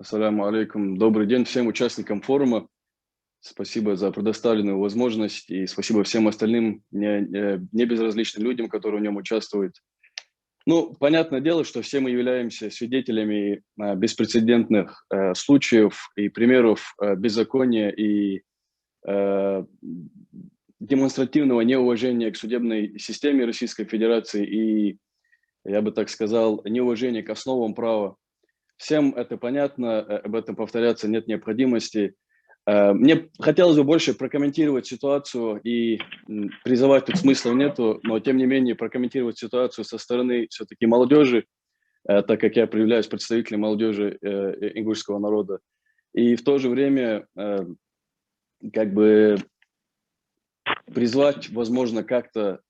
Ассаляму алейкум. Добрый день всем участникам форума. Спасибо за предоставленную возможность и спасибо всем остальным не безразличным людям, которые в нем участвуют. Ну, понятное дело, что все мы являемся свидетелями беспрецедентных случаев и примеров беззакония и э, демонстративного неуважения к судебной системе Российской Федерации и, я бы так сказал, неуважения к основам права. Всем это понятно, об этом повторяться нет необходимости. Мне хотелось бы больше прокомментировать ситуацию и призывать тут смысла нету, но тем не менее прокомментировать ситуацию со стороны все-таки молодежи, так как я являюсь представителем молодежи ингушского народа. И в то же время как бы призвать, возможно, как-то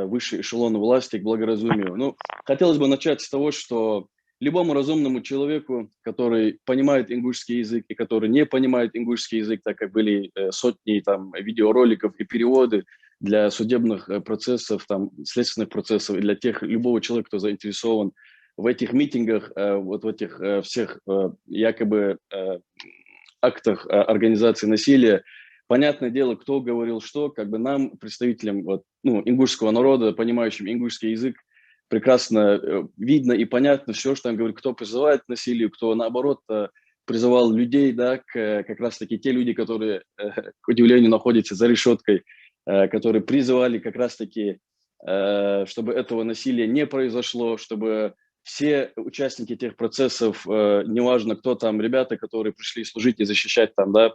высшие эшелоны власти к благоразумию. Ну, хотелось бы начать с того, что любому разумному человеку, который понимает ингушский язык и который не понимает ингушский язык, так как были сотни там, видеороликов и переводы для судебных процессов, там, следственных процессов, и для тех, любого человека, кто заинтересован в этих митингах, вот в этих всех якобы актах организации насилия. Понятное дело, кто говорил что, как бы нам, представителям вот, ну, ингушского народа, понимающим ингушский язык, прекрасно видно и понятно все, что там говорит, кто призывает к насилию, кто наоборот призывал людей, да, как раз-таки те люди, которые, к удивлению, находятся за решеткой, которые призывали как раз-таки, чтобы этого насилия не произошло, чтобы все участники тех процессов, неважно кто там, ребята, которые пришли служить и защищать там, да,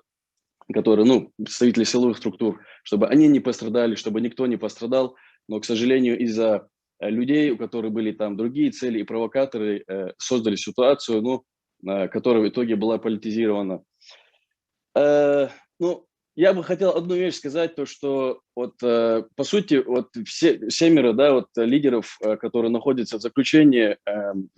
которые, ну, представители силовых структур, чтобы они не пострадали, чтобы никто не пострадал. Но, к сожалению, из-за людей, у которых были там другие цели и провокаторы, создали ситуацию, ну, которая в итоге была политизирована. Ну, я бы хотел одну вещь сказать, то что вот по сути вот семеро, да, вот лидеров, которые находятся в заключении,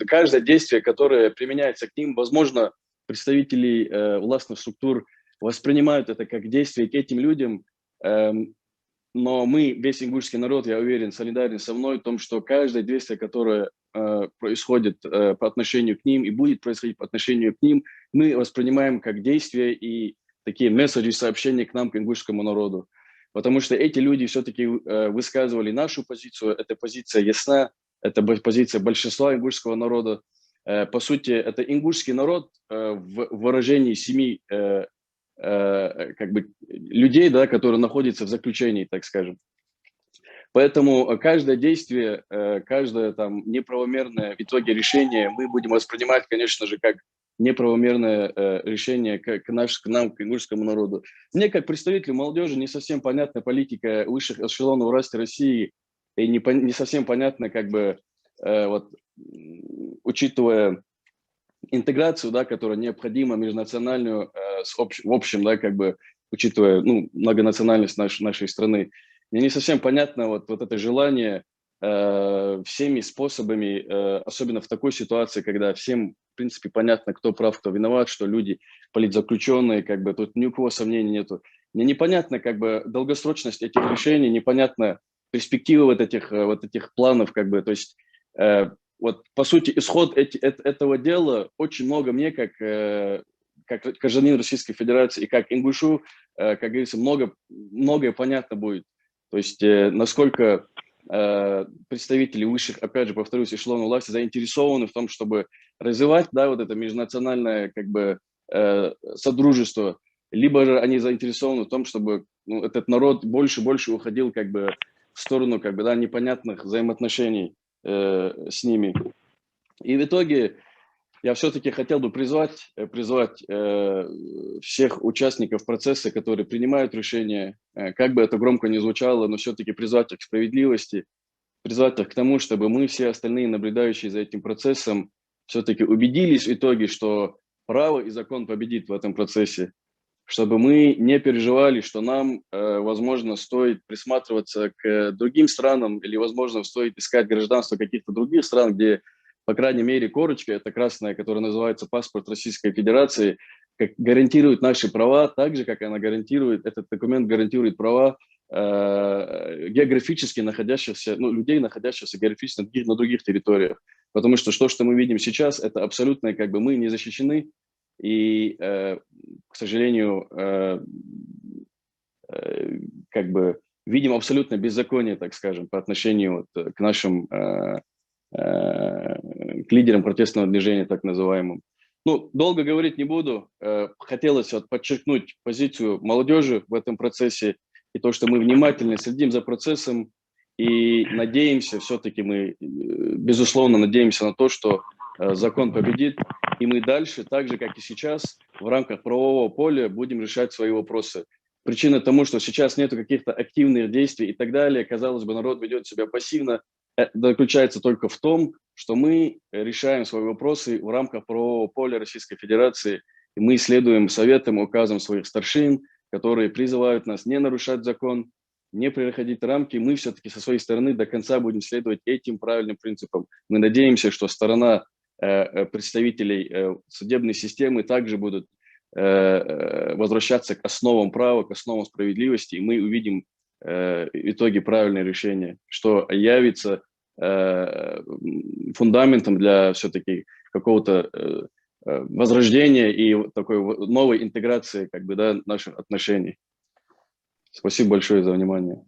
каждое действие, которое применяется к ним, возможно, представители властных структур воспринимают это как действие к этим людям, но мы, весь ингушский народ, я уверен, солидарен со мной в том, что каждое действие, которое происходит по отношению к ним и будет происходить по отношению к ним, мы воспринимаем как действие и такие месседжи, сообщения к нам, к ингушскому народу. Потому что эти люди все-таки высказывали нашу позицию, эта позиция ясна, это позиция большинства ингушского народа. По сути, это ингушский народ в выражении семи как бы людей, да, которые находятся в заключении, так скажем. Поэтому каждое действие, каждое там неправомерное в итоге решение мы будем воспринимать, конечно же, как неправомерное решение к нам, к ингушскому народу. Мне, как представителю молодежи, не совсем понятна политика высших эшелонов власти России, и не совсем понятно, как бы, вот, учитывая интеграцию, да, которая необходима межнациональную, в общем, да, как бы, учитывая, ну, многонациональность нашей страны. Мне не совсем понятно вот это желание всеми способами, особенно в такой ситуации, когда всем, в принципе, понятно, кто прав, кто виноват, что люди политзаключенные, как бы, тут ни у кого сомнений нету. Мне непонятно, как бы, долгосрочность этих решений, непонятно перспективы вот этих планов, как бы, то есть вот, по сути, исход этого дела очень много мне, как гражданин Российской Федерации и как ингушу, как говорится, многое понятно будет. То есть насколько представители высших, опять же, повторюсь, эшелонов власти заинтересованы в том, чтобы развивать, да, вот это межнациональное, как бы, содружество, либо же они заинтересованы в том, чтобы, ну, этот народ больше и больше уходил, как бы, в сторону, как бы, да, непонятных взаимоотношений с ними. И в итоге я все-таки хотел бы призвать всех участников процесса, которые принимают решения, как бы это громко ни звучало, но все-таки призвать их к справедливости, призвать их к тому, чтобы мы, все остальные, наблюдающие за этим процессом, все-таки убедились в итоге, что право и закон победит в этом процессе, чтобы мы не переживали, что нам, возможно, стоит присматриваться к другим странам или, возможно, стоит искать гражданство каких-то других стран, где, по крайней мере, корочка, это красная, которая называется паспорт Российской Федерации, как гарантирует наши права, так же, как она гарантирует, этот документ гарантирует права географически находящихся, ну, людей, находящихся географически на других территориях. Потому что что мы видим сейчас, это абсолютно, как бы, мы не защищены, И, к сожалению, как бы видим абсолютно беззаконие, так скажем, по отношению вот к нашим к лидерам протестного движения, так называемым. Ну, долго говорить не буду. Хотелось вот подчеркнуть позицию молодежи в этом процессе и то, что мы внимательно следим за процессом и надеемся, все-таки мы, безусловно, надеемся на то, что закон победит, и мы дальше, так же, как и сейчас, в рамках правового поля будем решать свои вопросы. Причина тому, что сейчас нет каких-то активных действий и так далее. Казалось бы, народ ведет себя пассивно, заключается только в том, что мы решаем свои вопросы в рамках правового поля Российской Федерации, и мы следуем советам, указам своих старшин, которые призывают нас не нарушать закон, не переходить рамки. Мы все-таки со своей стороны до конца будем следовать этим правильным принципам. Мы надеемся, что сторона представителей судебной системы также будут возвращаться к основам права, к основам справедливости, и мы увидим итоги правильные решения, что явится фундаментом для все-таки какого-то возрождения и такой новой интеграции как бы, да, наших отношений. Спасибо большое за внимание.